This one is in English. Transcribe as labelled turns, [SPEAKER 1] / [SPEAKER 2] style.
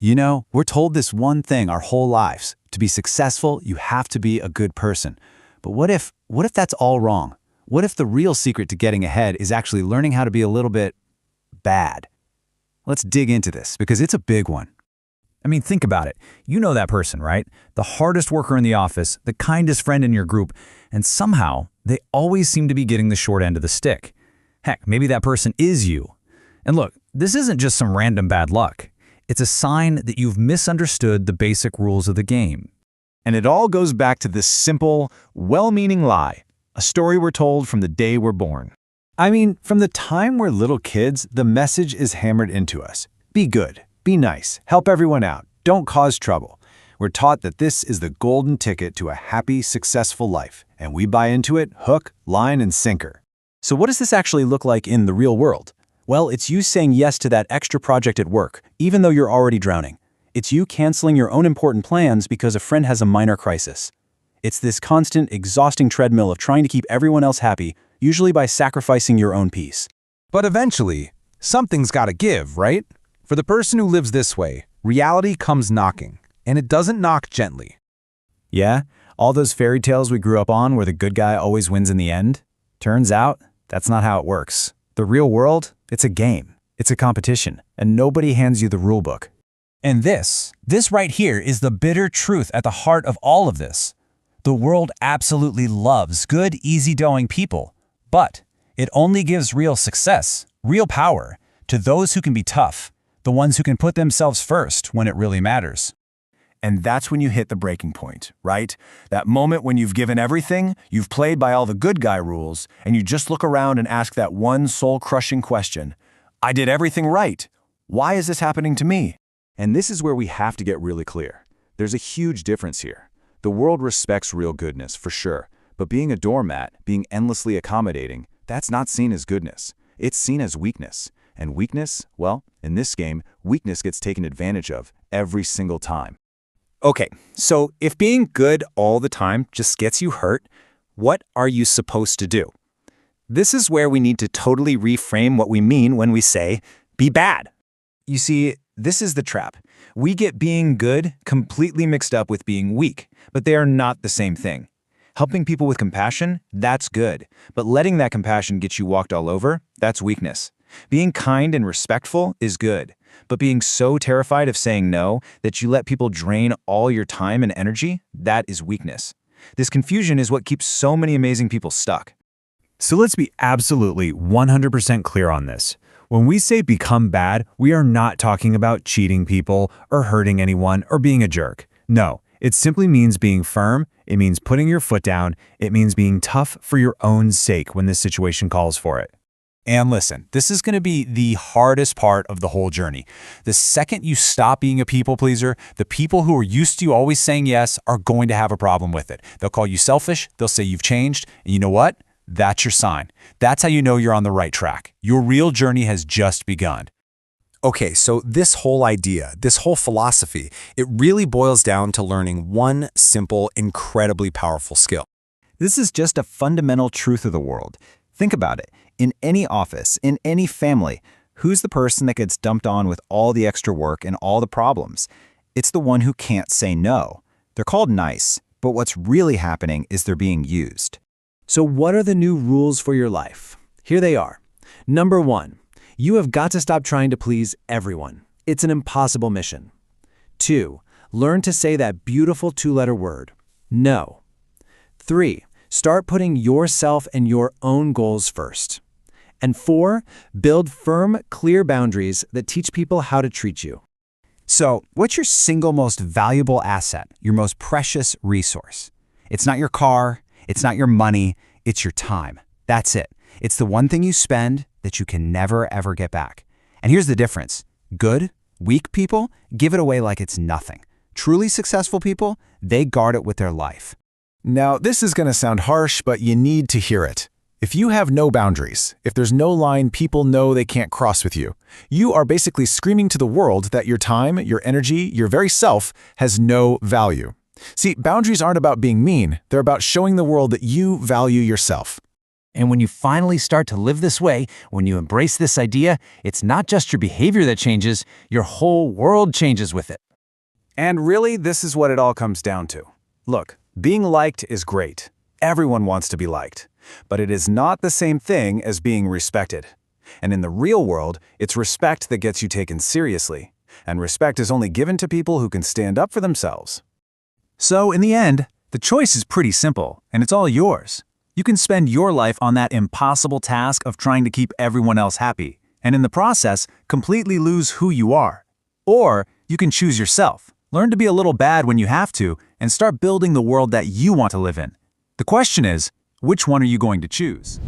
[SPEAKER 1] You know, we're told this one thing our whole lives. To be successful, you have to be a good person. But what if that's all wrong? What if the real secret to getting ahead is actually learning how to be a little bit bad? Let's dig into this because it's a big one.
[SPEAKER 2] I mean, think about it. You know that person, right? The hardest worker in the office, the kindest friend in your group, and somehow they always seem to be getting the short end of the stick. Heck, maybe that person is you. And look, this isn't just some random bad luck. It's a sign that you've misunderstood the basic rules of the game.
[SPEAKER 3] And it all goes back to this simple, well-meaning lie, a story we're told from the day we're born.
[SPEAKER 1] I mean, from the time we're little kids, the message is hammered into us. Be good, be nice, help everyone out, don't cause trouble. We're taught that this is the golden ticket to a happy, successful life, and we buy into it hook, line, and sinker.
[SPEAKER 4] So what does this actually look like in the real world? Well, it's you saying yes to that extra project at work, even though you're already drowning. It's you canceling your own important plans because a friend has a minor crisis. It's this constant, exhausting treadmill of trying to keep everyone else happy, usually by sacrificing your own peace.
[SPEAKER 5] But eventually, something's gotta give, right? For the person who lives this way, reality comes knocking, and it doesn't knock gently.
[SPEAKER 2] Yeah, all those fairy tales we grew up on where the good guy always wins in the end? Turns out, that's not how it works. The real world, it's a game, it's a competition, and nobody hands you the rule book. And this right here is the bitter truth at the heart of all of this. The world absolutely loves good, easygoing people, but it only gives real success, real power, to those who can be tough, the ones who can put themselves first when it really matters.
[SPEAKER 3] And that's when you hit the breaking point, right? That moment when you've given everything, you've played by all the good guy rules, and you just look around and ask that one soul-crushing question. I did everything right. Why is this happening to me?
[SPEAKER 6] And this is where we have to get really clear. There's a huge difference here. The world respects real goodness, for sure, but being a doormat, being endlessly accommodating, that's not seen as goodness. It's seen as weakness. And weakness, well, in this game, weakness gets taken advantage of every single time.
[SPEAKER 4] Okay, so if being good all the time just gets you hurt, what are you supposed to do? This is where we need to totally reframe what we mean when we say, be bad. You see, this is the trap. We get being good completely mixed up with being weak, but they are not the same thing. Helping people with compassion, that's good, but letting that compassion get you walked all over, that's weakness. Being kind and respectful is good, but being so terrified of saying no that you let people drain all your time and energy, that is weakness. This confusion is what keeps so many amazing people stuck.
[SPEAKER 2] So let's be absolutely 100% clear on this. When we say become bad, we are not talking about cheating people or hurting anyone or being a jerk. No, it simply means being firm, it means putting your foot down, it means being tough for your own sake when this situation calls for it. And listen, this is going to be the hardest part of the whole journey. The second you stop being a people pleaser, the people who are used to you always saying yes are going to have a problem with it. They'll call you selfish, they'll say you've changed, and you know what? That's your sign. That's how you know you're on the right track. Your real journey has just begun.
[SPEAKER 4] Okay, so this whole idea, this whole philosophy, it really boils down to learning one simple, incredibly powerful skill. This is just a fundamental truth of the world. Think about it. In any office, in any family, who's the person that gets dumped on with all the extra work and all the problems? It's the one who can't say no. They're called nice, but what's really happening is they're being used.
[SPEAKER 1] So what are the new rules for your life? Here they are. Number 1, you have got to stop trying to please everyone. It's an impossible mission. 2, learn to say that beautiful 2-letter word, no. 3, start putting yourself and your own goals first. And 4, build firm, clear boundaries that teach people how to treat you.
[SPEAKER 2] So, what's your single most valuable asset, your most precious resource? It's not your car, it's not your money, it's your time. That's it. It's the one thing you spend that you can never, ever get back. And here's the difference. Good, weak people give it away like it's nothing. Truly successful people, they guard it with their life.
[SPEAKER 3] Now, this is going to sound harsh, but you need to hear it. If you have no boundaries, if there's no line people know they can't cross with you, you are basically screaming to the world that your time, your energy, your very self has no value. See, boundaries aren't about being mean. They're about showing the world that you value yourself.
[SPEAKER 7] And when you finally start to live this way, when you embrace this idea, it's not just your behavior that changes, your whole world changes with it.
[SPEAKER 4] And really, this is what it all comes down to. Look, being liked is great. Everyone wants to be liked. But it is not the same thing as being respected. And in the real world, it's respect that gets you taken seriously. And respect is only given to people who can stand up for themselves.
[SPEAKER 1] So, in the end, the choice is pretty simple, and it's all yours. You can spend your life on that impossible task of trying to keep everyone else happy, and in the process, completely lose who you are. Or you can choose yourself, learn to be a little bad when you have to, and start building the world that you want to live in. The question is, which one are you going to choose?